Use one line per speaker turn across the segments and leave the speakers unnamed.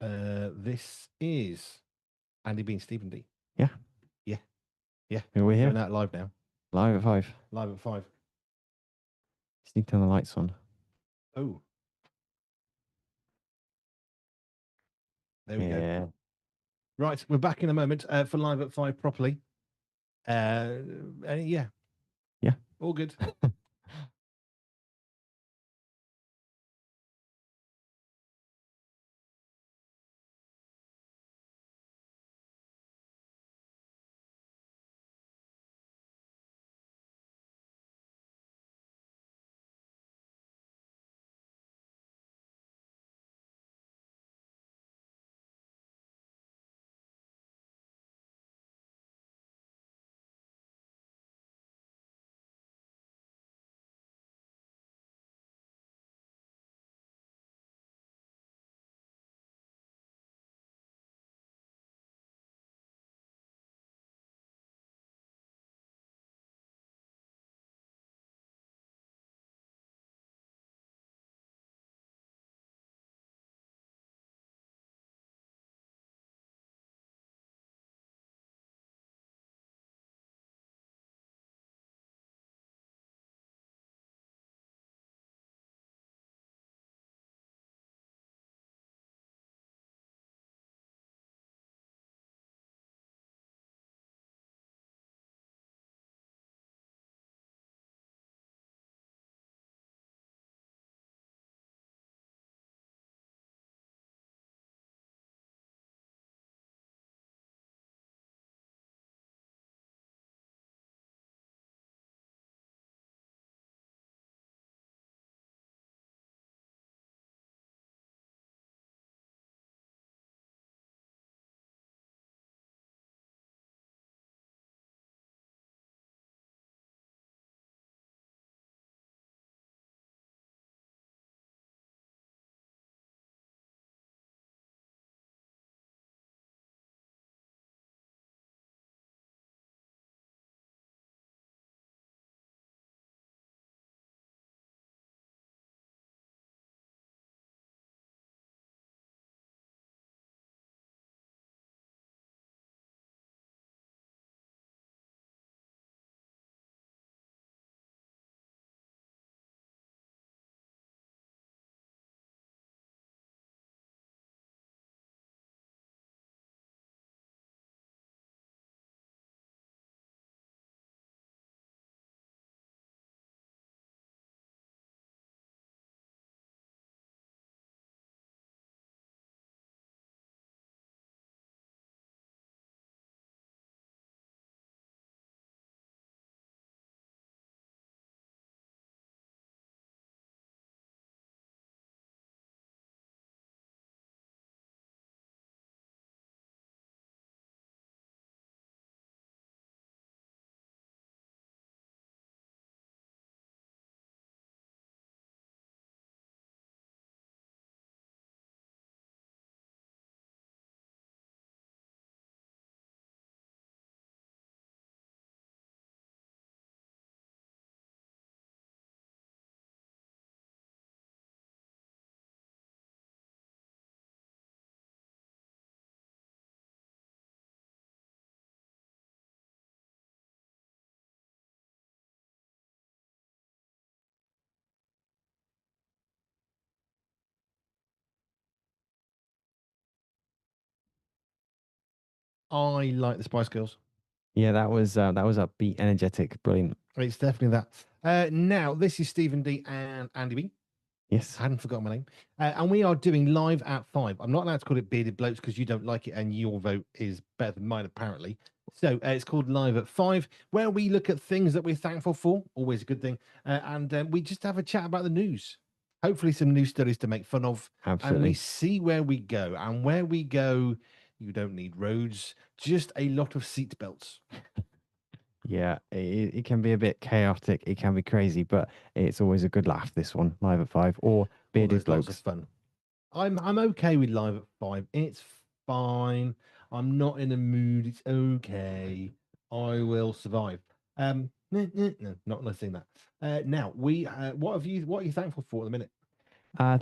This is Andy Bean, Stephen D.
Yeah.
Yeah. Yeah.
We're
We're
here.
doing that live now.
Live at 5.
Live at 5.
Just need to turn the lights on.
Oh. There we
Yeah.
go. Right. We're back in a moment for Live at 5 properly. Yeah.
Yeah.
All good. I like the Spice Girls.
Yeah, that was upbeat, energetic, brilliant.
It's definitely that. Now, this is Stephen D and Andy B.
Yes.
I hadn't forgotten my name. And we are doing Live at 5. I'm not allowed to call it Bearded Blokes because you don't like it and your vote is better than mine, apparently. So it's called Live at 5, where we look at things that we're thankful for, always a good thing. And we just have a chat about the news. Hopefully, some news studies to make fun of. And we
Absolutely.
see where we go. And where we go, you don't need roads, just a lot of seat belts.
Yeah, it can be a bit chaotic. It can be crazy, but it's always a good laugh. This one, Live at 5, or
Oh,
Bearded
there's lots of
Blokes.
fun. I'm okay with Live at 5. It's fine. I'm not in a mood. It's okay. I will survive. No, not let's sing that. Now we what are you thankful for at the minute?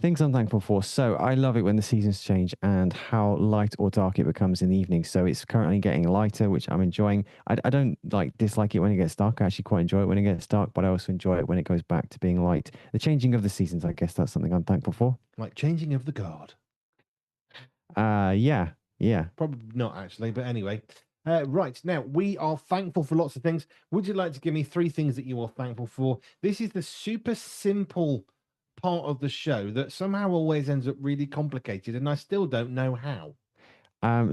Things I'm thankful for. So I love it when the seasons change and how light or dark it becomes in the evening. So it's currently getting lighter, which I'm enjoying. I don't like dislike it when it gets dark. I actually quite enjoy it when it gets dark, but I also enjoy it when it goes back to being light. The changing of the seasons, I guess that's something I'm thankful for.
Like changing of the guard.
Yeah, yeah.
Probably not actually, but anyway. Right, now we are thankful for lots of things. Would you like to give me 3 things that you are thankful for? This is the super simple part of the show that somehow always ends up really complicated, and I still don't know how.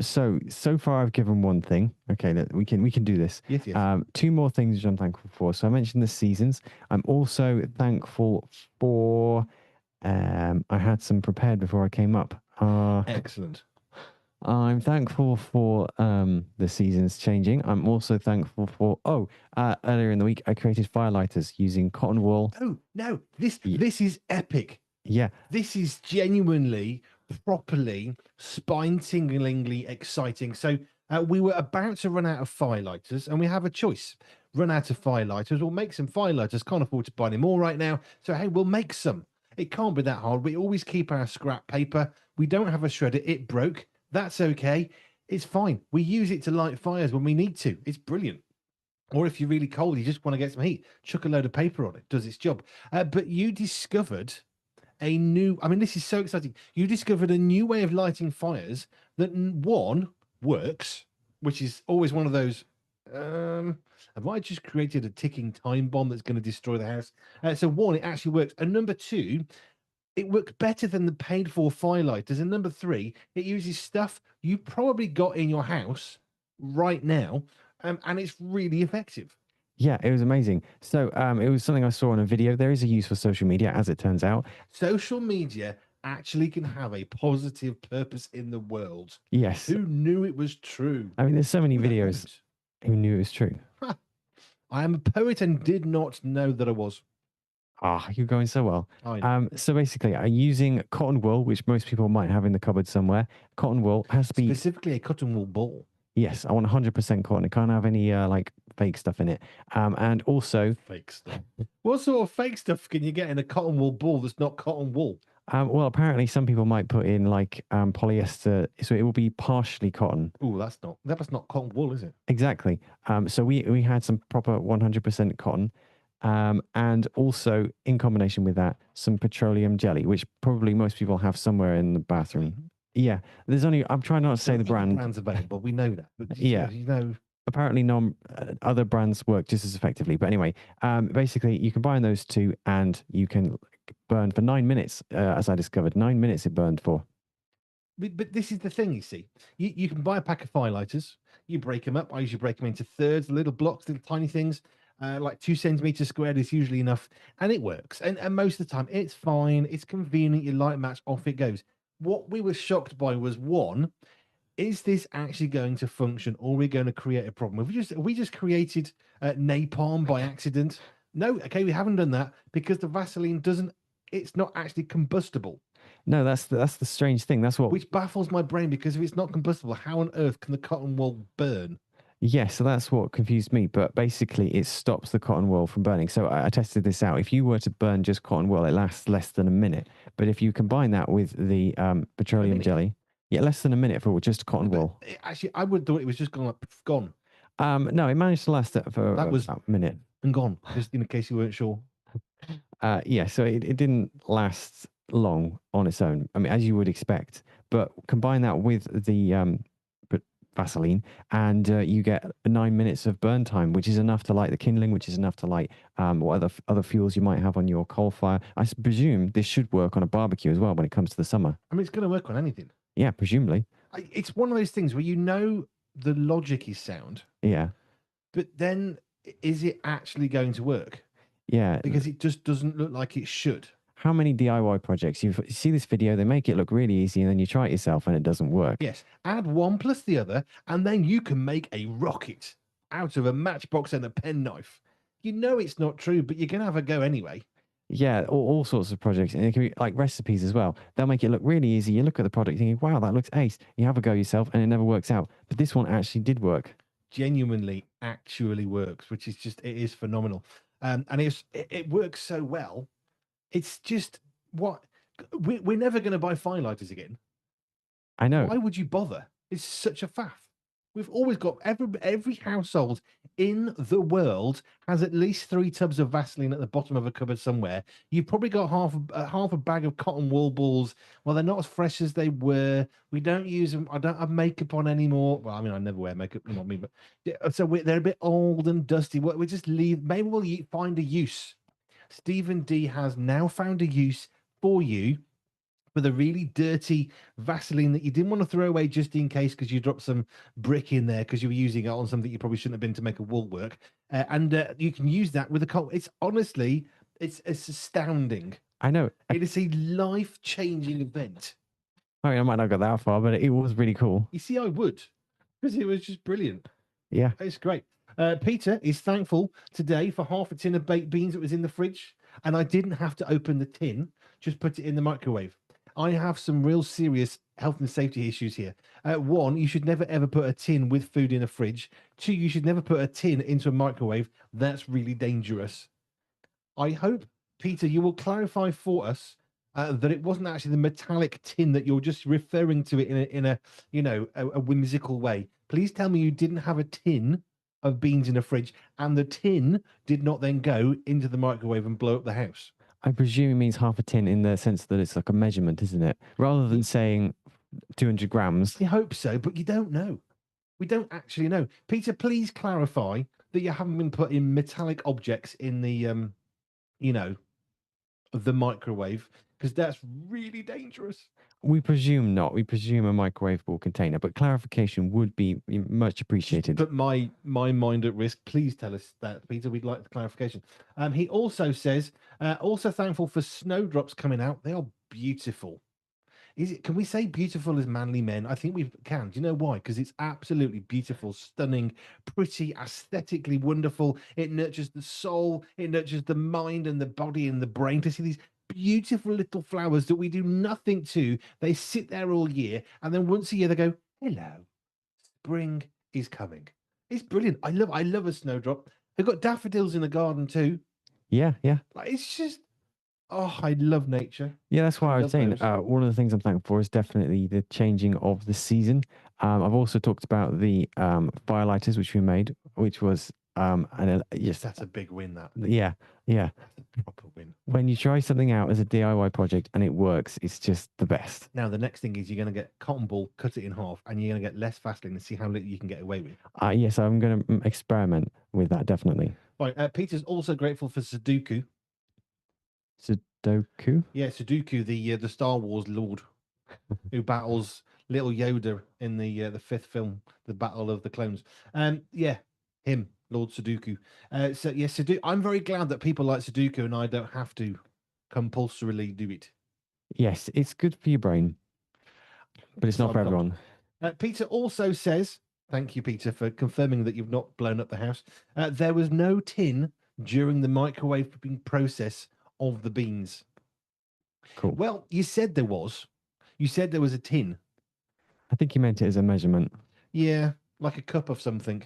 So far I've given one thing. Okay, we can do this.
Yes, yes.
2 more things which I'm thankful for. So I mentioned the seasons. I'm also thankful for. I had some prepared before I came up.
Excellent.
I'm thankful for the seasons changing. I'm also thankful for earlier in the week I created firelighters using cotton wool.
Oh no, this is epic.
Yeah,
This is genuinely, properly, spine-tinglingly exciting. So we were about to run out of firelighters, and we have a choice: run out of firelighters, or make some firelighters. Can't afford to buy any more right now, so hey, we'll make some. It can't be that hard. We always keep our scrap paper. We don't have a shredder. It broke. That's okay. It's fine. We use it to light fires when we need to. It's brilliant. Or if you're really cold, you just want to get some heat, chuck a load of paper on it. Does its job. But you discovered a new, I mean, this is so exciting. You discovered a new way of lighting fires that one works, which is always one of those. Have I just created a ticking time bomb that's going to destroy the house? So one, it actually works, and number two, it works better than the paid for firelighters. And number three, it uses stuff you probably got in your house right now, and it's really effective.
yeah, it was amazing. So it was something I saw on a video. There is a use for social media, as it turns out.
Social media actually can have a positive purpose in the world.
Yes.
Who knew it was true?
I mean, there's so many videos. Who knew it was true?
I am a poet and did not know that I was.
You're going so well.
I know.
So basically, I'm using cotton wool, which most people might have in the cupboard somewhere. Cotton wool has to be
Specifically a cotton wool ball.
yes. I want 100% cotton. It can't have any like fake stuff in it. And also
Fake stuff. What sort of fake stuff can you get in a cotton wool ball that's not cotton wool?
well, apparently some people might put in like polyester, so it will be partially cotton.
Oh, that's not cotton wool, is it?
Exactly. So we had some proper 100% cotton. And also in combination with that, some petroleum jelly, which probably most people have somewhere in the bathroom. Yeah, there's only. I'm trying not to say the brand.
Brand's available. We know that. But
Yeah.
you know.
Apparently, other brands work just as effectively. But anyway, basically, you combine those two, and you can burn for 9 minutes. As I discovered, 9 minutes it burned for.
But this is the thing, you see. You can buy a pack of firelighters. You break them up. I usually break them into thirds, little blocks, little tiny things. Like 2 centimeters squared is usually enough, and it works. And most of the time, it's fine. It's convenient. You light match, off it goes. What we were shocked by was one: is this actually going to function, or are we going to create a problem? Have we just created napalm by accident? No, okay, we haven't done that because the Vaseline doesn't. It's not actually combustible.
No, that's the strange thing. That's what.
Which baffles my brain because if it's not combustible, how on earth can the cotton wool burn?
Yeah, so that's what confused me. But basically, it stops the cotton wool from burning. So I tested this out. If you were to burn just cotton wool, it lasts less than a minute. But if you combine that with the petroleum jelly, yeah, less than a minute for just cotton wool.
Actually, I would have thought it was just gone.
No, it managed to last for about a minute
and gone. Just in case you weren't sure.
Yeah, so it didn't last long on its own. I mean, as you would expect. But combine that with the Vaseline, and you get 9 minutes of burn time, which is enough to light the kindling, which is enough to light what other fuels you might have on your coal fire. I presume this should work on a barbecue as well when it comes to the summer.
I mean, it's going to work on anything.
Yeah, presumably.
It's one of those things where you know the logic is sound.
Yeah.
But then, is it actually going to work?
Yeah.
Because it just doesn't look like it should.
How many DIY projects you see this video, they make it look really easy, and then you try it yourself and it doesn't work.
Yes, add one plus the other, and then you can make a rocket out of a matchbox and a penknife. You know it's not true, but you're going to have a go anyway.
Yeah, all sorts of projects, and it can be like recipes as well. They'll make it look really easy. You look at the product thinking, wow, that looks ace. You have a go yourself, and it never works out. But this one actually did work.
Genuinely actually works, which is just, it is phenomenal. And it works so well. It's just we're never going to buy firelighters again.
I know.
Why would you bother? It's such a faff. We've always got every household in the world has at least 3 tubs of Vaseline at the bottom of a cupboard somewhere. You've probably got half a bag of cotton wool balls. Well, they're not as fresh as they were. We don't use them. I don't have makeup on anymore. Well, I mean, I never wear makeup. You know what I mean? But so they're a bit old and dusty. We just leave. Maybe we'll find a use. Stephen D has now found a use for you for the really dirty Vaseline that you didn't want to throw away just in case because you dropped some brick in there because you were using it on something you probably shouldn't have been to make a wool work. And you can use that with a coat. It's honestly, it's astounding.
I know.
It is a life-changing event.
I mean, I might not go that far, but it was really cool.
You see, I would, because it was just brilliant.
Yeah.
It's great. Peter is thankful today for half a tin of baked beans that was in the fridge, and I didn't have to open the tin, just put it in the microwave. I have some real serious health and safety issues here. 1, you should never ever put a tin with food in a fridge. 2, you should never put a tin into a microwave. That's really dangerous. I hope, Peter, you will clarify for us that it wasn't actually the metallic tin that you're just referring to it in a whimsical way. Please tell me you didn't have a tin of beans in a fridge and the tin did not then go into the microwave and blow up the house.
I presume it means half a tin in the sense that it's like a measurement, isn't it? Rather than saying 200 grams.
I hope so, but you don't know. We don't actually know. Peter, please clarify that you haven't been putting metallic objects in the, the microwave, because that's really dangerous.
We presume not. We presume a microwavable container, but clarification would be much appreciated.
Put my mind at risk. Please tell us that, Peter. We'd like the clarification. He also says, also thankful for snowdrops coming out. They are beautiful. Can we say beautiful as manly men? I think we can. Do you know why? Because it's absolutely beautiful, stunning, pretty, aesthetically wonderful. It nurtures the soul. It nurtures the mind and the body and the brain to see these beautiful little flowers that we do nothing to. They sit there all year, and then once a year they go, hello, spring is coming. It's brilliant. I love a snowdrop. They've got daffodils in the garden too.
Yeah.
Like, it's just, oh, I love nature.
Yeah, that's why I was saying one of the things I'm thankful for is definitely the changing of the season. I've also talked about the firelighters which we made, which was
yes, that's a big win. That
yeah,
that's a proper win.
When you try something out as a DIY project and it works, it's just the best.
Now the next thing is you're going to get cotton ball, cut it in half, and you're going to get less Vaseline and see how little you can get away with.
Yes, I'm going to experiment with that definitely.
Right, Peter's also grateful for Sudoku.
Sudoku?
Yeah, Sudoku, the Star Wars Lord who battles little Yoda in the 5th film, the Battle of the Clones. Yeah, him, Lord Sudoku. Sudoku. I'm very glad that people like Sudoku and I don't have to compulsorily do it.
Yes, it's good for your brain, but it's not for everyone.
Peter also says, thank you, Peter, for confirming that you've not blown up the house. There was no tin during the microwaving process of the beans.
Cool.
Well, you said there was. You said there was a tin.
I think you meant it as a measurement.
Yeah, like a cup of something.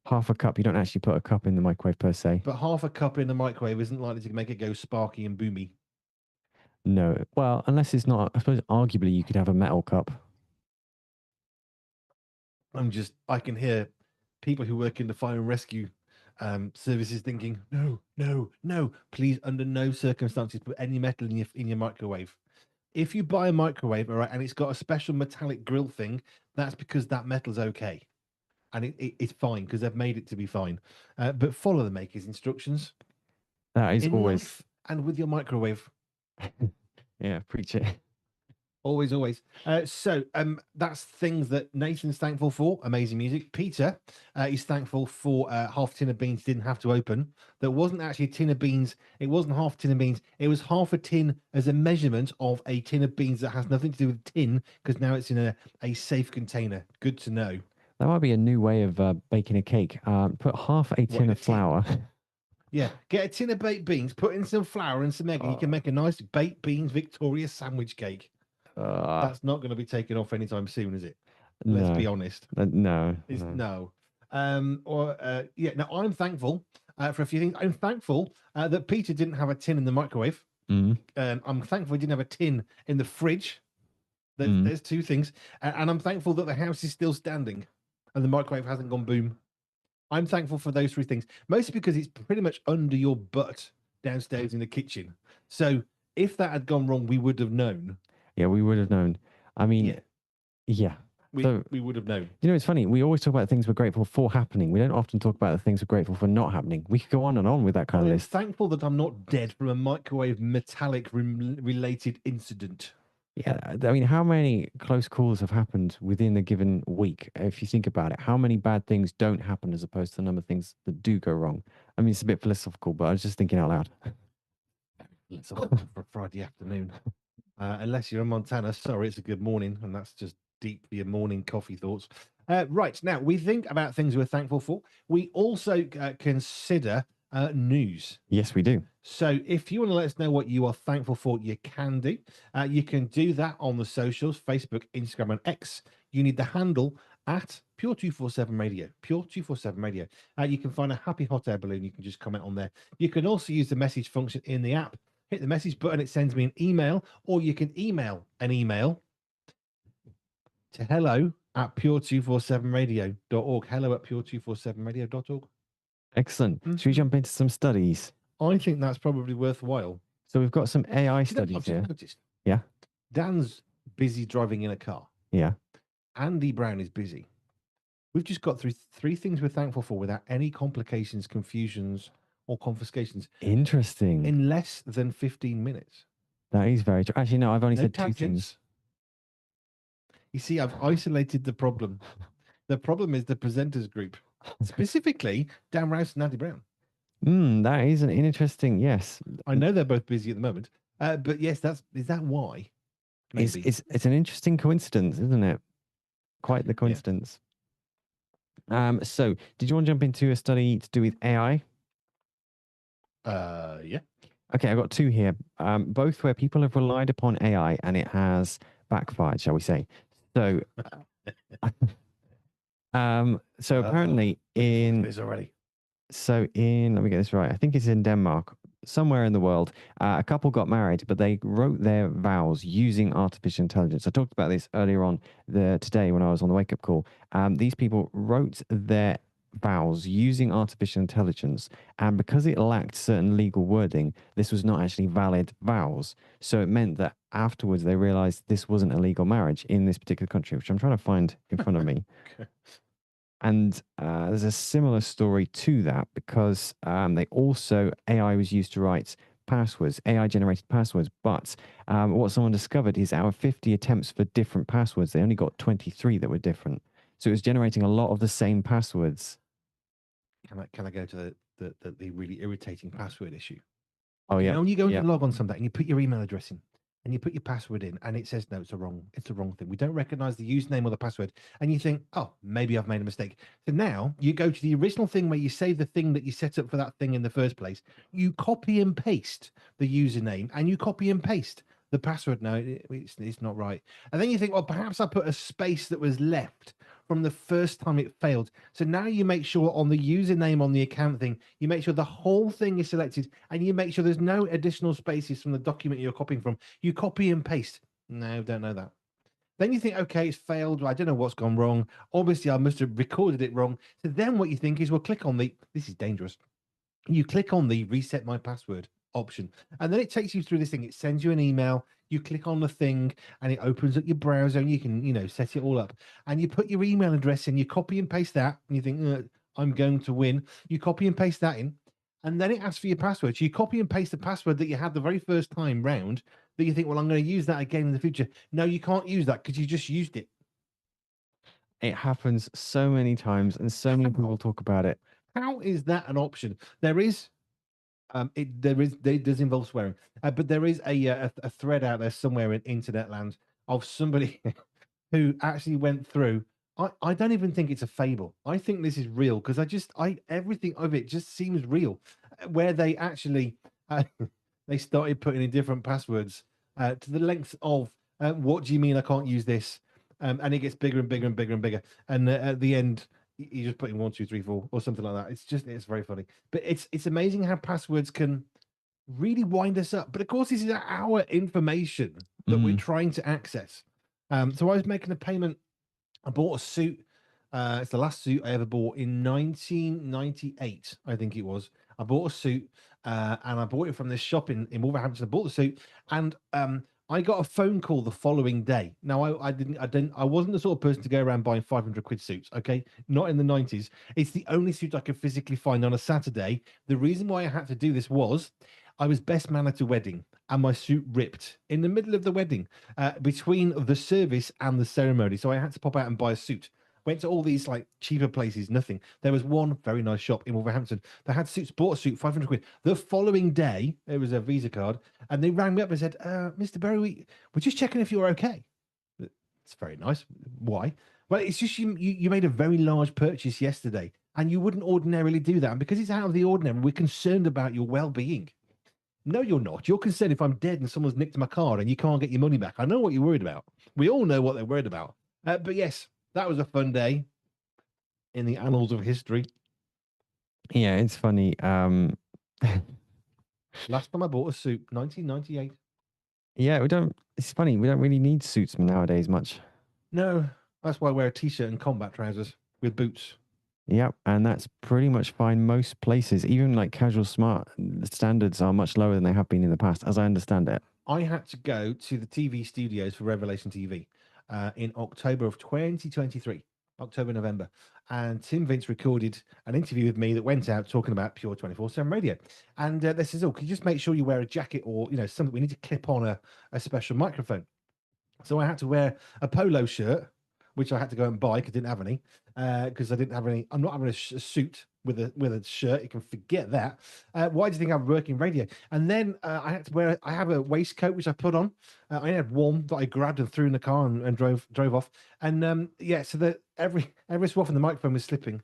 Half a cup. You don't actually put a cup in the microwave per se.
But half a cup in the microwave isn't likely to make it go sparky and boomy.
No. Well, unless it's not, I suppose arguably you could have a metal cup.
I can hear people who work in the fire and rescue services thinking, no, please, under no circumstances put any metal in your microwave. If you buy a microwave, all right, and it's got a special metallic grill thing, that's because that metal's okay. And it's fine because they've made it to be fine. But follow the maker's instructions.
That is always.
And with your microwave.
Yeah, preach it.
Always. So that's things that Nathan's thankful for. Amazing music. Peter is thankful for half a tin of beans didn't have to open. There wasn't actually a tin of beans. It wasn't half a tin of beans. It was half a tin as a measurement of a tin of beans that has nothing to do with tin because now it's in a safe container. Good to know.
That might be a new way of baking a cake. Put half a tin of flour.
Yeah, get a tin of baked beans, put in some flour and some egg, and you can make a nice baked beans Victoria sandwich cake. That's not going to be taken off anytime soon, is it? Let's be honest.
No.
Now, I'm thankful for a few things. I'm thankful that Peter didn't have a tin in the microwave
Mm,
I'm thankful I didn't have a tin in the fridge.
mm.
There's two things, and I'm thankful that the house is still standing, and the microwave hasn't gone boom. I'm thankful for those three things, mostly because it's pretty much under your butt downstairs in the kitchen. So if that had gone wrong, we would have known.
Yeah, we would have known. I mean,
Yeah,
yeah.
we
So,
we would have known.
you know, it's funny. We always talk about things we're grateful for happening. We don't often talk about the things we're grateful for not happening. We could go on and on with that kind of
I'm
list.
thankful that I'm not dead from a microwave metallic related incident.
Yeah, I mean, how many close calls have happened within a given week? If you think about it, how many bad things don't happen as opposed to the number of things that do go wrong? I mean, it's a bit philosophical, but I was just thinking out loud.
Let's all for Friday afternoon. Unless you're in Montana, sorry, it's a good morning, and that's just deep for your morning coffee thoughts. Right now, we think about things we're thankful for. We also consider news.
Yes, we do.
So if you want to let us know what you are thankful for, you can do. You can do that on the socials, Facebook, Instagram, and X. You need the handle at Pure247Radio. Pure247Radio. You can find a happy hot air balloon. You can just comment on there. You can also use the message function in the app. Hit the message button. It sends me an email, or you can email an email to hello@pure247radio.org. Hello@pure247radio.org.
Excellent. Should we jump into some studies?
I think that's probably worthwhile.
So we've got some AI
I've
studies
just
here.
noticed
Yeah.
Dan's busy driving in a car.
Yeah.
Andy Brown is busy. We've just got through three things we're thankful for without any complications, confusions, or confiscations
Interesting.
in less than 15 minutes.
That is very true. Actually, no, I've only
No
said two
tangents.
things.
You see, I've isolated the problem. The problem is the presenters group, specifically Dan Rouse and Andy Brown.
That is an interesting, yes.
I know they're both busy at the moment, but yes, is that why? Maybe.
It's an interesting coincidence, isn't it? Quite the coincidence. So did you want to jump into a study to do with AI?
Yeah.
Okay, I've got two here. Both where people have relied upon AI and it has backfired, shall we say. So so apparently
this already.
let me get this right. I think it's in Denmark, somewhere in the world. A couple got married, but they wrote their vows using artificial intelligence. I talked about this earlier on today when I was on the wake up call. These people wrote their vows using artificial intelligence, and because it lacked certain legal wording, this was not actually valid vows. So it meant that afterwards they realized this wasn't a legal marriage in this particular country, which I'm trying to find in front of me.
Okay.
And there's a similar story to that because AI was used to write passwords, AI generated passwords. But what someone discovered is out of 50 attempts for different passwords, they only got 23 that were different. So it was generating a lot of the same passwords.
Can I go to the really irritating password issue?
Oh, yeah.
You know, when you go to log on something and you put your email address in and you put your password in and it says, no, it's the wrong thing. We don't recognize the username or the password. And you think, oh, maybe I've made a mistake. So now you go to the original thing where you save the thing that you set up for that thing in the first place. You copy and paste the username and you copy and paste the password. No, it's not right. And then you think, well, perhaps I put a space that was left from the first time it failed. So now you make sure on the username on the account thing, you make sure the whole thing is selected and you make sure there's no additional spaces from the document you're copying from. You copy and paste. No, don't know that. Then you think, okay, it's failed. I don't know what's gone wrong. Obviously, I must have recorded it wrong. So then what you think is, well, click on this is dangerous. You click on the reset my password option, and then it takes you through this thing. It sends you an email. You click on the thing and it opens up your browser and you can, set it all up. And you put your email address in, you copy and paste that, and you think, I'm going to win. You copy and paste that in, and then it asks for your password. So you copy and paste the password that you had the very first time round that you think, well, I'm going to use that again in the future. No, you can't use that because you just used it.
It happens so many times and so many people talk about it.
How is that an option? There is. It does involve swearing, but there is a thread out there somewhere in internet land of somebody who actually went through. I don't even think it's a fable. I think this is real because everything of it just seems real. Where they actually they started putting in different passwords to the length of what do you mean I can't use this, and it gets bigger and bigger and bigger and bigger, and at the end you just put in 1 2 3 4 or something like that. It's very funny, but it's amazing how passwords can really wind us up. But of course, this is our information that we're trying to access. So I was making a payment. I bought a suit. It's the last suit I ever bought in 1998, I think it was. I bought a suit, and I bought it from this shop in Wolverhampton. I bought the suit, and I got a phone call the following day. Now I wasn't the sort of person to go around buying 500 quid suits. Okay, not in the 90s. It's the only suit I could physically find on a Saturday. The reason why I had to do this was I was best man at a wedding, and my suit ripped in the middle of the wedding, between the service and the ceremony. So I had to pop out and buy a suit. Went to all these like cheaper places, nothing. There was one very nice shop in Wolverhampton that had suits, bought a suit, 500 quid. The following day, it was a Visa card, and they rang me up and said, Mr. Berry, we're just checking if you're okay. It's very nice. Why? Well, it's just you made a very large purchase yesterday, and you wouldn't ordinarily do that. And because it's out of the ordinary, we're concerned about your well-being. No, you're not. You're concerned if I'm dead and someone's nicked my car and you can't get your money back. I know what you're worried about. We all know what they're worried about. But yes, that was a fun day in the annals of history.
Yeah, it's funny.
Last time I bought a suit, 1998.
Yeah, it's funny. We don't really need suits nowadays much.
No, that's why I wear a t-shirt and combat trousers with boots.
Yep, and that's pretty much fine most places. Even like casual smart, the standards are much lower than they have been in the past, as I understand it.
I had to go to the TV studios for Revelation TV in October of 2023, October, November. And Tim Vince recorded an interview with me that went out talking about Pure 24/7 radio. And they says, oh, can you just make sure you wear a jacket or, something? We need to clip on a special microphone. So I had to wear a polo shirt, which I had to go and buy because I didn't have any. Because I didn't have any. I'm not having a suit with a shirt. You can forget that. Why do you think I'm working radio? And then I had to wear. I have a waistcoat which I put on. I had one that I grabbed and threw in the car and drove off. And yeah, so that every so often the microphone was slipping.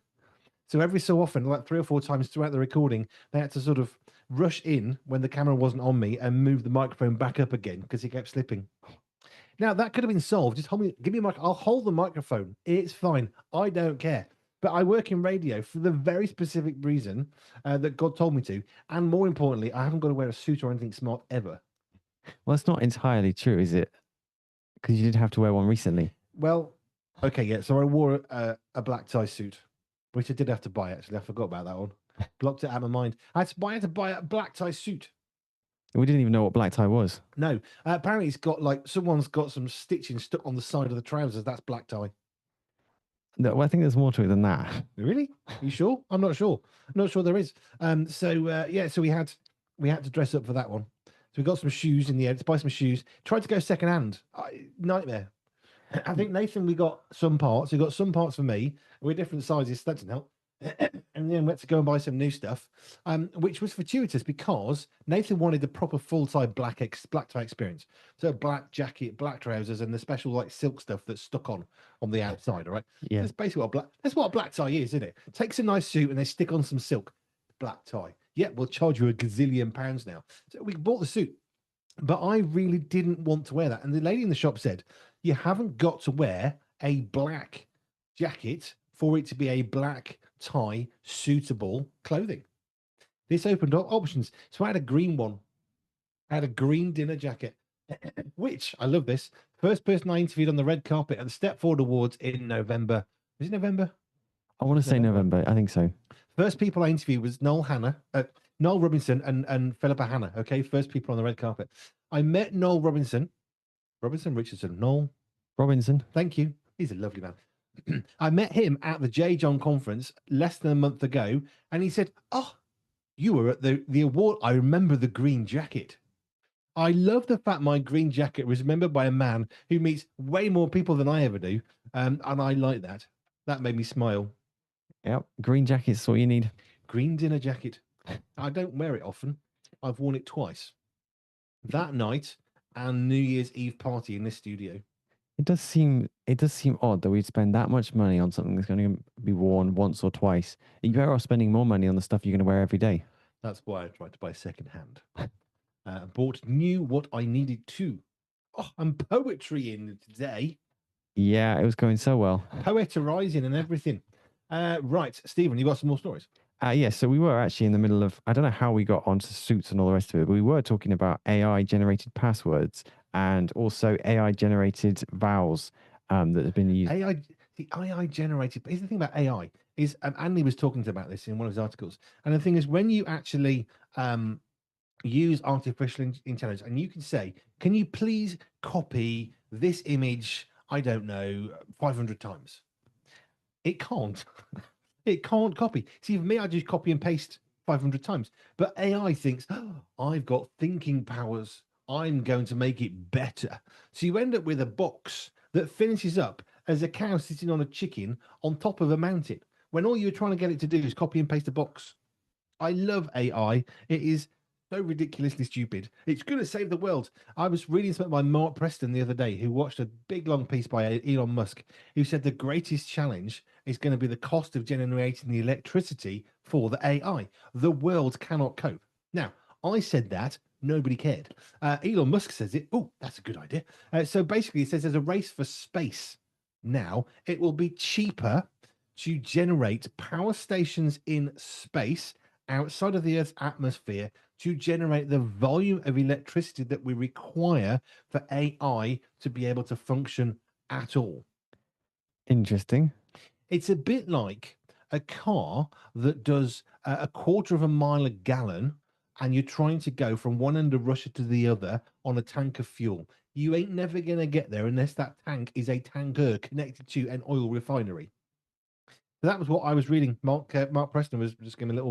So every so often, like 3 or 4 times throughout the recording, they had to sort of rush in when the camera wasn't on me and move the microphone back up again because it kept slipping. Now that could have been solved. Just give me a mic. I'll hold the microphone. It's fine. I don't care. But I work in radio for the very specific reason that God told me to, and more importantly, I haven't got to wear a suit or anything smart ever.
Well, it's not entirely true, is it? Because you did have to wear one recently.
Well, okay, yeah. So I wore a black tie suit, which I did have to buy. Actually, I forgot about that one. Blocked it out of my mind. I had to buy a black tie suit.
We didn't even know what black tie was.
No, apparently it's got someone's got some stitching stuck on the side of the trousers. That's black tie.
No, well, I think there's more to it than that.
Really? Are you sure? I'm not sure. I'm not sure there is. Yeah, so we had to dress up for that one. So we got some shoes in the end. To buy some shoes. Tried to go second hand. Nightmare. I think Nathan, we got some parts. We got some parts for me. We're different sizes. So that didn't help. And then went to go and buy some new stuff, which was fortuitous because Nathan wanted the proper full-tie black tie experience. So a black jacket, black trousers, and the special like silk stuff that's stuck on the outside. All right.
Yeah.
That's basically that's what a black tie is, isn't it? Takes a nice suit and they stick on some silk. Black tie. Yeah, we'll charge you £1 gazillion now. So we bought the suit, but I really didn't want to wear that. And the lady in the shop said, you haven't got to wear a black jacket for it to be a black tie suitable clothing. This opened up options. So I had a green one. I had a green dinner jacket, which I love this. First person I interviewed on the red carpet at the Step Forward Awards in November. Is it November?
I want to say November. I think so.
First people I interviewed was Noel Robinson and Philippa Hanna. Okay, first people on the red carpet. I met Noel Robinson Richardson. Noel
Robinson.
Thank you. He's a lovely man. I met him at the J. John conference less than a month ago, and he said, "Oh, you were at the award. I remember the green jacket." I love the fact my green jacket was remembered by a man who meets way more people than I ever do, and I like that. That made me smile.
Yep, green jacket's all you need.
Green dinner jacket. I don't wear it often. I've worn it twice. That night and New Year's Eve party in this studio.
It does seem odd that we'd spend that much money on something that's going to be worn once or twice. You're better off spending more money on the stuff you're going to wear every day.
That's why I tried to buy second hand. Bought new what I needed to. Oh, and poetry in today.
Yeah, it was going so well.
Poeterizing and everything. Right, Stephen, you got some more stories?
Yeah, so we were actually in the middle of, I don't know how we got onto suits and all the rest of it, but we were talking about AI generated passwords and also AI generated vowels that have been used.
AI, the AI generated. Here's the thing about AI is, Andy was talking about this in one of his articles, and the thing is, when you actually use artificial intelligence, and you can say, "Can you please copy this image?" I don't know, 500 times. It can't. It can't copy. See, for me, I just copy and paste 500 times. But AI thinks, oh, I've got thinking powers. I'm going to make it better. So you end up with a box that finishes up as a cow sitting on a chicken on top of a mountain, when all you're trying to get it to do is copy and paste a box. I love AI. It is so ridiculously stupid. It's going to save the world. I was reading something by Mark Preston the other day, who watched a big long piece by Elon Musk, who said the greatest challenge is going to be the cost of generating the electricity for the AI. The world cannot cope. Now, I said that. Nobody cared. Elon Musk says it. Oh, that's a good idea. So basically, it says there's a race for space now. It will be cheaper to generate power stations in space outside of the Earth's atmosphere to generate the volume of electricity that we require for AI to be able to function at all.
Interesting.
It's a bit like a car that does a quarter of a mile a gallon, and you're trying to go from one end of Russia to the other on a tank of fuel. You ain't never going to get there unless that tank is a tanker connected to an oil refinery. So that was what I was reading. Mark Preston was just giving a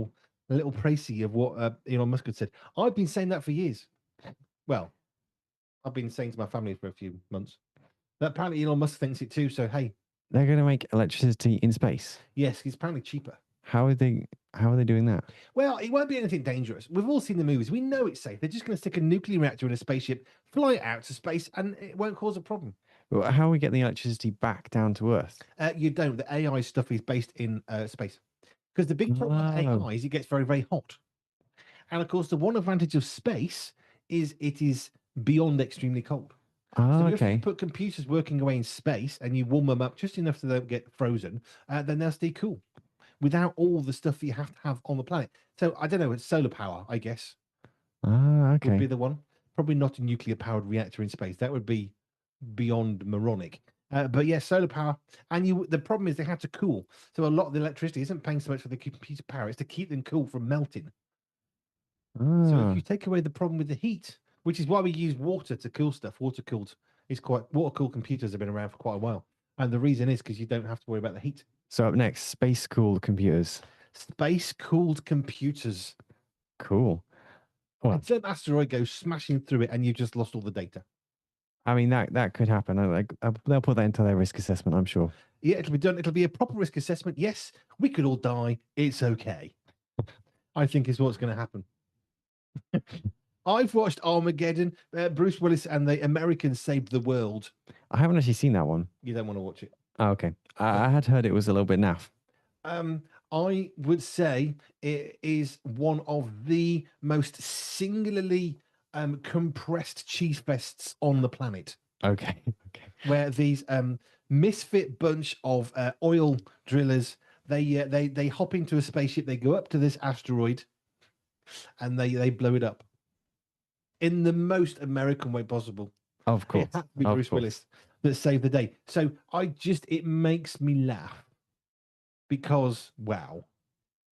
little précis of what Elon Musk had said. I've been saying that for years. Well, I've been saying to my family for a few months. But apparently Elon Musk thinks it too. So hey,
They're going to make electricity in space.
yes, it's apparently cheaper.
How are they doing that?
Well, it won't be anything dangerous. We've all seen the movies. We know it's safe. They're just going to stick a nuclear reactor in a spaceship, fly it out to space, and it won't cause a problem.
Well, how are we getting the electricity back down to Earth?
You don't. The AI stuff is based in space. Because the big problem with
Oh.
AI is it gets very, very hot. And of course, the one advantage of space is it is beyond extremely cold.
Oh,
So if you
okay.
put computers working away in space and you warm them up just enough so they don't get frozen, then they'll stay cool without all the stuff that you have to have on the planet. So I don't know, it's solar power, I guess,
Ah,
would be
okay.
the one. Probably not a nuclear powered reactor in space. That would be beyond moronic. But yes, solar power. And the problem is they have to cool. So a lot of the electricity isn't paying so much for the computer power, it's to keep them cool from melting. So if
Ah,
you take away the problem with the heat, which is why we use water to cool stuff, water cooled computers have been around for quite a while. And the reason is because you don't have to worry about the heat.
so up next, space cooled computers.
Space cooled computers.
Cool. Well,
And some asteroid goes smashing through it and you've just lost all the data.
I mean that could happen. They'll put that into their risk assessment, I'm sure.
Yeah, it'll be done. It'll be a proper risk assessment. Yes, we could all die. It's okay. I think is what's going to happen. I've watched Armageddon. Bruce Willis and the Americans saved the world.
I haven't actually seen that one.
You don't want to watch it.
Oh, okay. I had heard it was a little bit naff.
I would say it is one of the most singularly compressed cheese fests on the planet.
Okay. Okay.
Where these misfit bunch of oil drillers they hop into a spaceship, they go up to this asteroid, and they blow it up in the most American way possible.
Of course.
It had to be Bruce Willis that saved the day. So it makes me laugh because wow,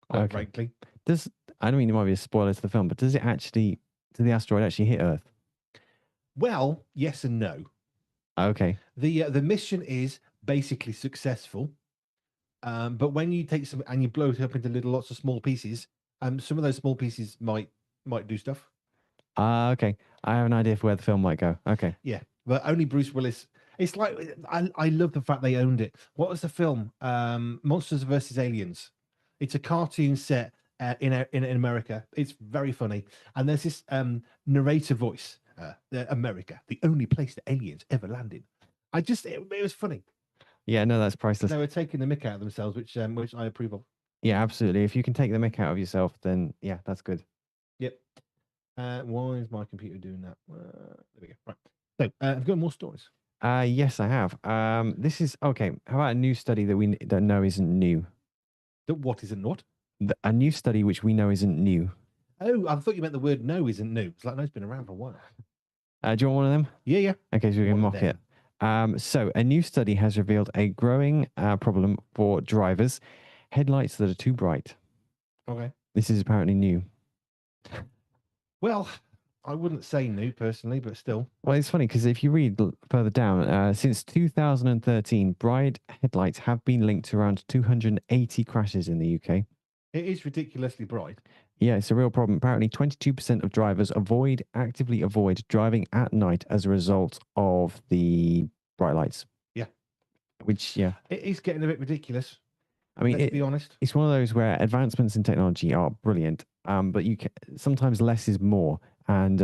quite frankly.
I don't mean it might be a spoiler to the film, but does the asteroid actually hit Earth?
Well, yes and no.
Okay.
The mission is basically successful, but when you take some and you blow it up into lots of small pieces, some of those small pieces might do stuff.
Okay. I have an idea for where the film might go. Okay.
Yeah, but only Bruce Willis. It's like I love the fact they owned it. What was the film? Monsters versus Aliens. It's a cartoon set in America. It's very funny, and there's this narrator voice. America, the only place that aliens ever landed. It was funny.
Yeah, no, that's priceless.
They were taking the mick out of themselves, which I approve of.
Yeah, absolutely. If you can take the mick out of yourself, then yeah, that's good.
Yep. Why is my computer doing that? There we go. Right. So I've got more stories.
Yes, I have. This is okay. How about a new study that we don't know isn't new?
What isn't what?
A new study, which we know isn't new.
Oh, I thought you meant the word no isn't new. It's like, no, it's been around for a while.
Do you want one of them?
Yeah, yeah.
Okay, so we can
One of
mock it.
them.
So, a new study has revealed a growing problem for drivers: headlights that are too bright.
Okay.
This is apparently new.
Well, I wouldn't say new personally, but still.
Well, it's funny because if you read further down, since 2013, bright headlights have been linked to around 280 crashes in the UK.
It is ridiculously bright.
Yeah, it's a real problem. Apparently, 22% of drivers actively avoid driving at night as a result of the bright lights.
Yeah.
Which, yeah.
It is getting a bit ridiculous.
I mean,
let's be honest.
It's one of those where advancements in technology are brilliant, but sometimes less is more. And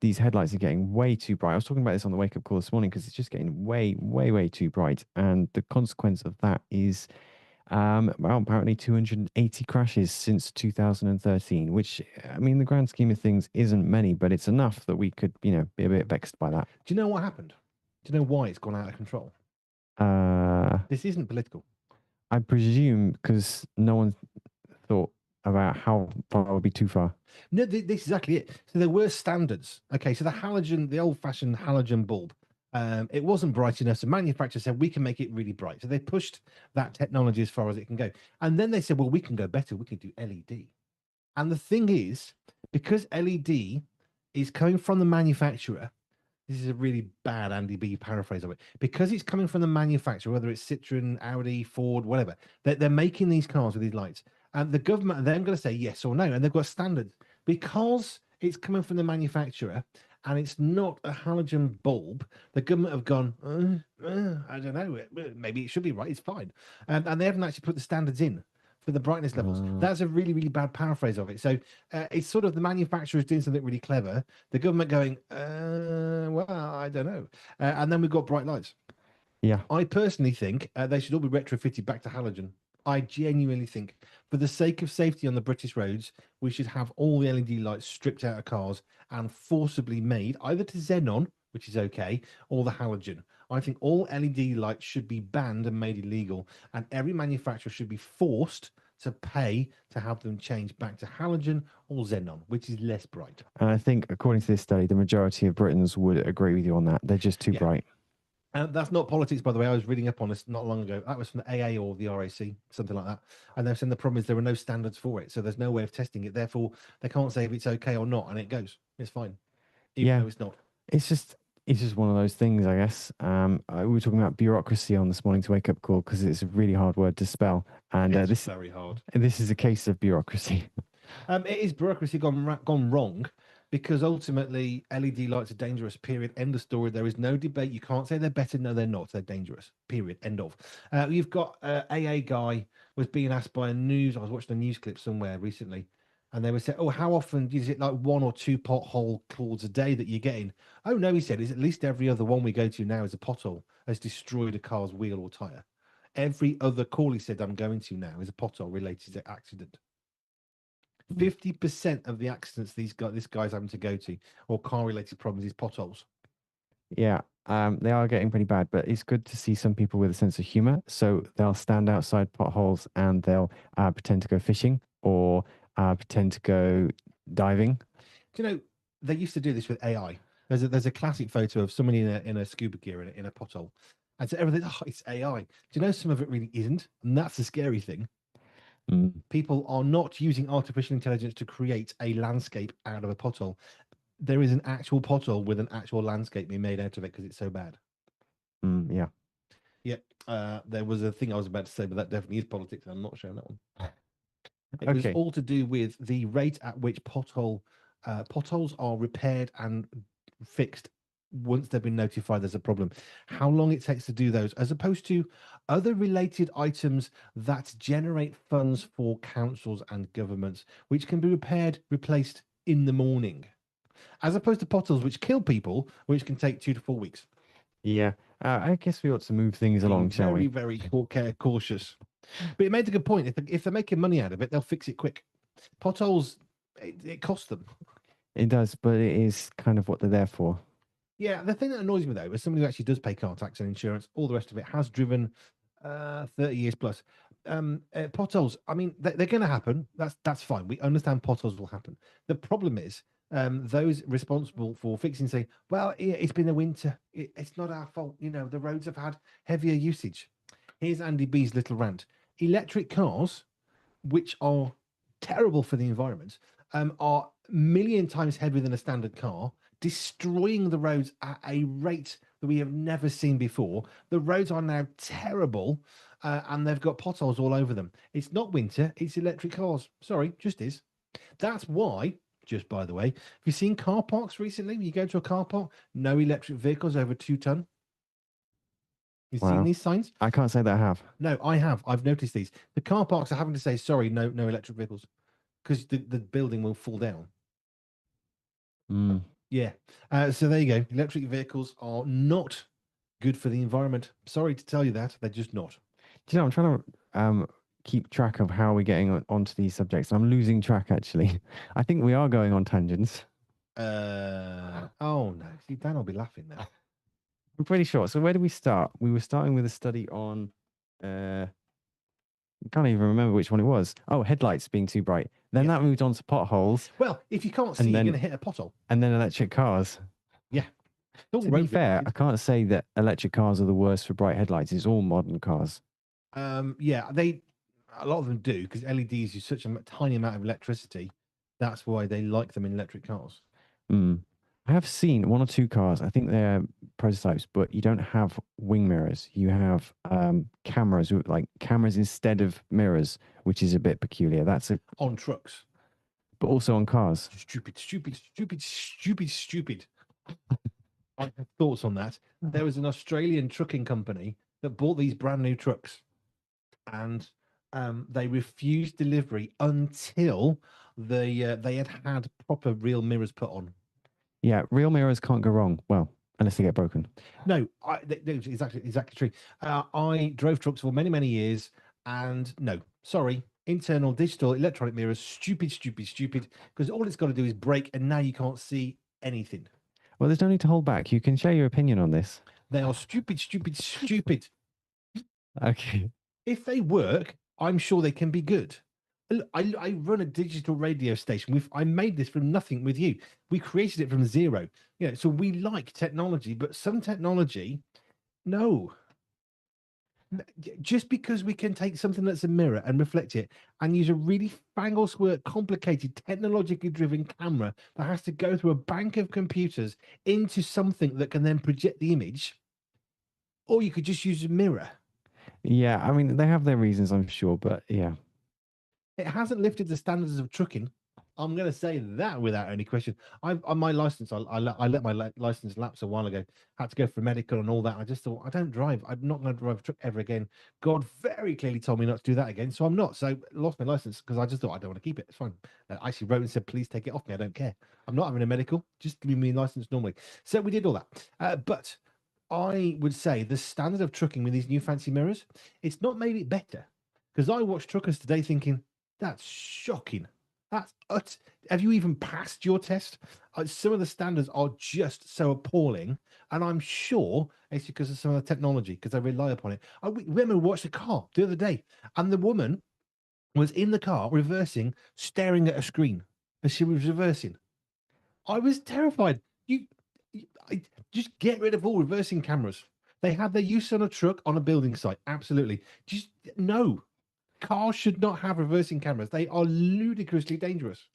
these headlights are getting way too bright. I was talking about this on the wake up call this morning because it's just getting way, way, way too bright. And the consequence of that is, well, apparently 280 crashes since 2013, which, I mean, the grand scheme of things isn't many, but it's enough that we could, be a bit vexed by that.
Do you know what happened? Do you know why it's gone out of control? This isn't political.
I presume because no one thought about how far it would be too far.
No, this is exactly it. So there were standards. Okay, so the old-fashioned halogen bulb, it wasn't bright enough. So manufacturers said we can make it really bright. So they pushed that technology as far as it can go. And then they said, well, we can go better. We can do LED. And the thing is, because LED is coming from the manufacturer, this is a really bad Andy B paraphrase of it. Because it's coming from the manufacturer, whether it's Citroen, Audi, Ford, whatever, they're making these cars with these lights. And the government are then going to say yes or no. And they've got standards. Because it's coming from the manufacturer and it's not a halogen bulb, the government have gone, I don't know, maybe it should be right, it's fine. And they haven't actually put the standards in for the brightness levels. That's a really, really bad paraphrase of it. So it's sort of the manufacturers doing something really clever, the government going, well, I don't know. And then we've got bright lights.
Yeah.
I personally think they should all be retrofitted back to halogen. I genuinely think, for the sake of safety on the British roads, we should have all the LED lights stripped out of cars and forcibly made either to xenon, which is okay, or the halogen. I think all LED lights should be banned and made illegal, and every manufacturer should be forced to pay to have them change back to halogen or xenon, which is less bright.
And I think, according to this study, the majority of Britons would agree with you on that. They're just too bright.
And that's not politics, by the way. I was reading up on this not long ago. That was from the AA or the RAC, something like that. And they're saying the problem is there are no standards for it. So there's no way of testing it. Therefore, they can't say if it's okay or not. And it goes. It's fine. Even though it's not.
It's just one of those things, I guess. We were talking about bureaucracy on this morning's wake up call because it's a really hard word to spell. And
it's very hard.
This is a case of bureaucracy.
It is bureaucracy gone wrong. Because ultimately, LED lights are dangerous, period. End of story. There is no debate. You can't say they're better. No, they're not. They're dangerous, period. End of. You've got AA guy was being asked by I was watching a news clip somewhere recently, and they were saying, oh, how often is it like 1 or 2 pothole calls a day that you're getting? Oh, no, he said, it's at least every other one we go to now is a pothole has destroyed a car's wheel or tyre. Every other call, he said, I'm going to now is a pothole related to accident. 50% of the accidents this guy's having to go to or car related problems is potholes.
Yeah, they are getting pretty bad, but it's good to see some people with a sense of humor. So they'll stand outside potholes and they'll pretend to go fishing or pretend to go diving.
Do you know, they used to do this with AI. There's a classic photo of somebody in a scuba gear in a pothole. And so everything, it's AI. Do you know some of it really isn't? And that's the scary thing. People are not using artificial intelligence to create a landscape out of a pothole. There is an actual pothole with an actual landscape being made out of it because it's so bad.
Yeah.
There was a thing I was about to say, but that definitely is politics. I'm not showing that one. It was all to do with the rate at which potholes are repaired and fixed once they've been notified there's a problem, how long it takes to do those, as opposed to other related items that generate funds for councils and governments, which can be replaced in the morning, as opposed to potholes which kill people, which can take 2 to 4 weeks.
Yeah, I guess we ought to move things along, shall we?
Very cautious. But it made a good point. If they're making money out of it, they'll fix it quick. Potholes, it costs them.
It does, but it is kind of what they're there for.
Yeah, the thing that annoys me, though, is somebody who actually does pay car tax and insurance, all the rest of it, has driven 30 years plus. potholes. I mean, they're going to happen. That's fine. We understand potholes will happen. The problem is those responsible for fixing say, well, it's been a winter. It's not our fault. You know, the roads have had heavier usage. Here's Andy B's little rant. Electric cars, which are terrible for the environment, are a million times heavier than a standard car, destroying the roads at a rate that we have never seen before. The roads are now terrible, and they've got potholes all over them. It's not winter, it's electric cars. Sorry, just is. That's why, just by the way, have you seen car parks recently? You go to a car park, no electric vehicles over 2 ton. You've seen
Wow.
these signs?
I can't say that I have.
No, I have. I've noticed these. The car parks are having to say, sorry, no electric vehicles, because the building will fall down.
Mm.
Yeah. So there you go. Electric vehicles are not good for the environment. Sorry to tell you that. They're just not.
Do you know, I'm trying to keep track of how we're getting onto these subjects. I'm losing track, actually. I think we are going on tangents.
Oh, no. See, Dan will be laughing now.
I'm pretty sure. So where did we start? We were starting with a study on, I can't even remember which one it was. Oh, headlights being too bright. Then that moved on to potholes.
Well, if you can't see, you're going to hit a pothole.
And then electric cars.
Yeah.
To be fair, I can't say that electric cars are the worst for bright headlights. It's all modern cars.
Yeah, a lot of them do, because LEDs use such a tiny amount of electricity. That's why they like them in electric cars.
I have seen 1 or 2 cars. I think they're prototypes, but you don't have wing mirrors. You have cameras, like cameras instead of mirrors, which is a bit peculiar. That's
on trucks,
but also on cars.
Stupid. I have thoughts on that. There was an Australian trucking company that bought these brand new trucks, and they refused delivery until they had proper real mirrors put on.
Yeah, real mirrors can't go wrong. Well, unless they get broken.
No, exactly true. I drove trucks for many years, and no, sorry, internal digital electronic mirrors, stupid, because all it's got to do is break, and now you can't see anything.
Well, there's no need to hold back. You can share your opinion on this.
They are stupid.
Okay.
If they work, I'm sure they can be good. I run a digital radio station. I made this from nothing with you. We created it from zero. So we like technology, but some technology, no. Just because we can take something that's a mirror and reflect it and use a really fangled, complicated, technologically driven camera that has to go through a bank of computers into something that can then project the image, or you could just use a mirror.
Yeah, I mean, they have their reasons, I'm sure, but yeah.
It hasn't lifted the standards of trucking. I'm going to say that without any question. On my license, I let my license lapse a while ago. Had to go for medical and all that. I just thought, I don't drive. I'm not going to drive a truck ever again. God very clearly told me not to do that again, so I'm not. So lost my license because I just thought I don't want to keep it. It's fine. I actually wrote and said, please take it off me. I don't care. I'm not having a medical. Just give me a license normally. So we did all that. But I would say the standard of trucking with these new fancy mirrors, it's not made it better. Because I watched truckers today thinking, that's shocking. Have you even passed your test? Some of the standards are just so appalling, and I'm sure it's because of some of the technology, because I rely upon it. I remember we watched a car the other day, and the woman was in the car reversing, staring at a screen as she was reversing. I was terrified. Just get rid of all reversing cameras. They have their use on a truck, on a building site. Absolutely. Just no. Cars should not have reversing cameras. They are ludicrously dangerous.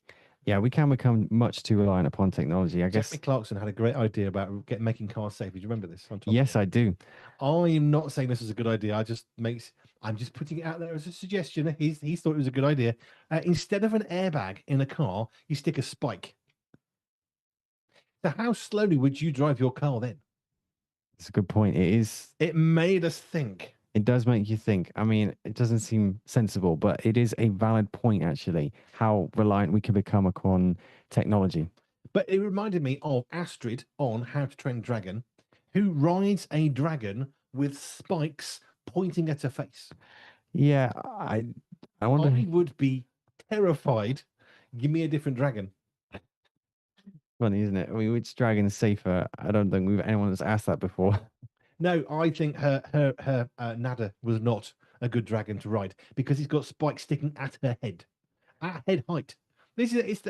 Yeah, we can become much too reliant upon technology. I guess
Jeremy Clarkson had a great idea about making cars safe. Do you remember this?
Yes, I do.
I am not saying this is a good idea. I'm just putting it out there as a suggestion. He thought it was a good idea. Instead of an airbag in a car, you stick a spike. So how slowly would you drive your car then?
It's a good point.
It made us think.
It does make you think. I mean, it doesn't seem sensible, but it is a valid point, actually, how reliant we can become upon technology.
But it reminded me of Astrid on How to Train a Dragon, who rides a dragon with spikes pointing at her face.
Yeah, I wonder.
I would be terrified. Give me a different dragon.
Funny, isn't it? I mean, which dragon is safer? I don't think anyone has asked that before.
No, I think her Nada was not. a good dragon to ride because it's got spikes sticking at her head, at head height. This is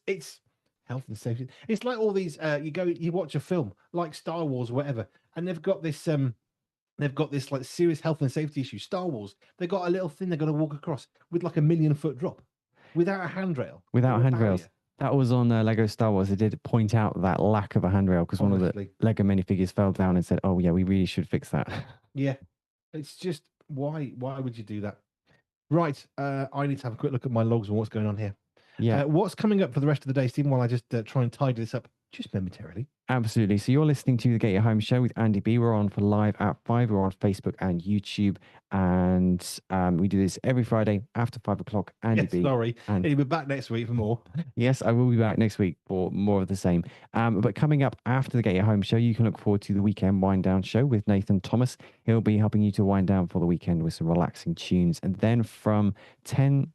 it's health and safety. It's like all these. You watch a film like Star Wars or whatever, and they've got this like serious health and safety issue. Star Wars, they got a little thing they're going to walk across with like a 1,000,000-foot drop without a handrail.
Without
or a
handrails.
barrier.
That was on Lego Star Wars. They did point out that lack of a handrail because one of the
Honestly.
Lego minifigures fell down and said, "Oh yeah, we really should fix that."
Yeah, it's just why would you do that? Right, I need to have a quick look at my logs and what's going on here.
Yeah,
What's coming up for the rest of the day, Stephen? While I just try and tidy this up just momentarily.
absolutely. So you're listening to the Get Your Home Show with Andy B. We're on for live at 5. We're on Facebook and YouTube, and we do this every Friday after 5 o'clock. Andy
Yes,
B.
sorry,
And
he'll be back next week for more.
yes, I will be back next week for more of the same. But coming up after the Get Your Home Show, you can look forward to the Weekend Wind Down Show with Nathan Thomas. He'll be helping you to wind down for the weekend with some relaxing tunes. And then from 9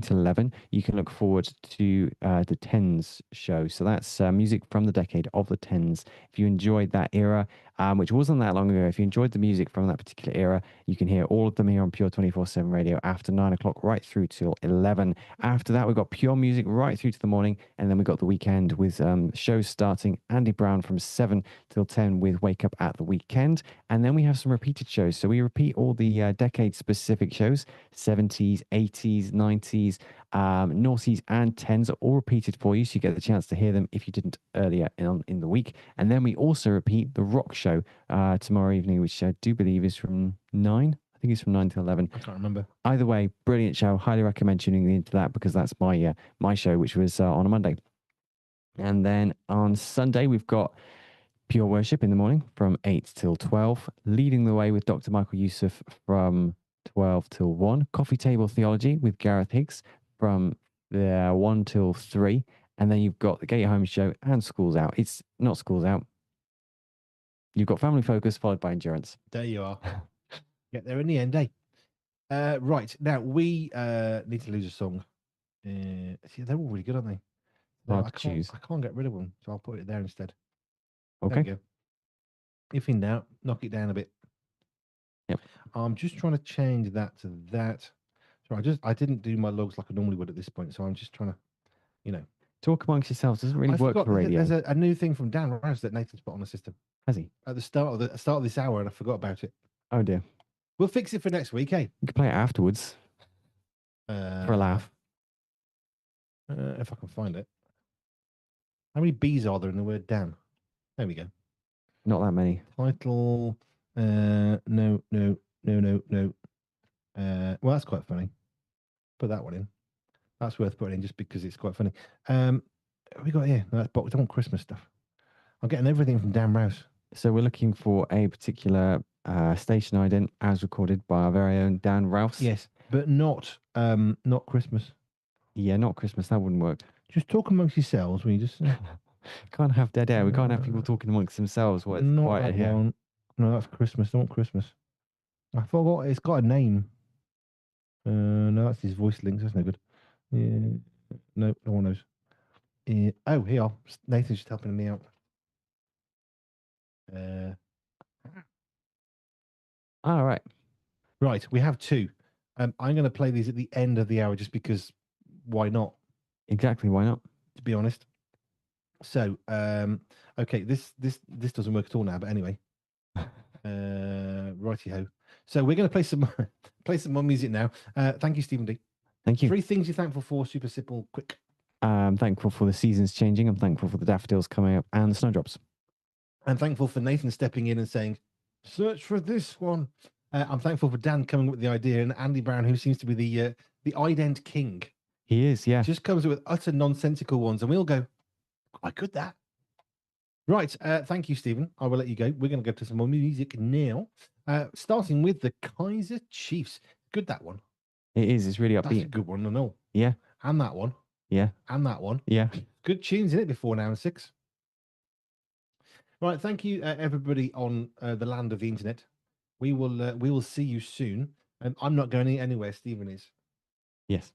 to 11, you can look forward to the Tens show. So that's music from the decade of the Tens. If you enjoyed that era, which wasn't that long ago, if you enjoyed the music from that particular era, you can hear all of them here on Pure 247 Radio after 9 o'clock right through till 11. After that, we've got pure music right through to the morning, and then we've got the weekend with shows starting. Andy Brown from 7 till 10 with Wake Up at the Weekend, and then we have some repeated shows. So we repeat all the decade-specific shows, 70s, 80s, 90s, noughties, and 10s are all repeated for you, so you get the chance to hear them if you didn't earlier in the week. And then we also repeat the rock show tomorrow evening, which I do believe is from 9. I think it's from 9 to 11.
I can't remember.
Either way, brilliant show. Highly recommend tuning into that because that's my show, which was on a Monday. And then on Sunday, we've got Pure Worship in the morning from 8 till 12. Leading the way with Dr. Michael Youssef from 12 till 1. Coffee Table Theology with Gareth Higgs from 1 till 3. And then you've got the Get Your Home Show and School's Out. It's not School's Out. You've got Family Focus followed by Endurance.
There you are. Get there in the end, eh? Right, now we need to lose a song. See, they're all really good, aren't they? No,
Hard to choose.
I can't get rid of them, so I'll put it there instead.
Okay.
There we go. If in doubt, knock it down a bit.
Yep.
I'm just trying to change that to that. So I didn't do my logs like I normally would at this point, so I'm just trying to,
Talk amongst yourselves doesn't really work for radio.
There's a new thing from Dan Rouse that Nathan's put on the system.
Has he?
At the start of this hour, and I forgot about it.
Oh dear.
We'll fix it for next week, eh?
You can play it afterwards for a laugh.
If I can find it. How many B's are there in the word Dan? There we go.
Not that many.
Title. No. Well, that's quite funny. Put that one in. That's worth putting in just because it's quite funny. What have we got here? No, that's box. I want Christmas stuff. I'm getting everything from Dan Rouse.
So we're looking for a particular station ident as recorded by our very own Dan Rouse.
Yes, but not Christmas.
Yeah, not Christmas. That wouldn't work.
Just talk amongst yourselves when you just.
Can't have dead air. We can't have people talking amongst themselves while it's
not
quiet
that
here.
one. No, that's Christmas. I want Christmas. I forgot. It's got a name. No, that's his voice links. That's no good. Yeah. No one knows. Oh, here. Nathan's just helping me out.
All right.
Right, we have two. I'm going to play these at the end of the hour just because why not?
Exactly. Why not?
To be honest. So, okay, this doesn't work at all now, but anyway. Righty ho. So we're going to play some more music now. Thank you, Stephen D.
Thank you.
3 things you're thankful for, super simple, quick.
I'm thankful for the seasons changing. I'm thankful for the daffodils coming up and the snowdrops.
I'm thankful for Nathan stepping in and saying, search for this one. I'm thankful for Dan coming up with the idea and Andy Brown, who seems to be the ident king.
He is, yeah.
Just comes up with utter nonsensical ones, and we all go, I could that. Right. Thank you, Stephen. I will let you go. We're going to go to some more music now, starting with the Kaiser Chiefs. Good, that one.
It is. It's really upbeat.
That's a good one, I know.
Yeah.
And that one.
Yeah.
And that one.
Yeah.
Good tunes in it before now and 6. Right. Thank you, everybody on the land of the internet. We will see you soon. And I'm not going anywhere. Stephen is.
Yes.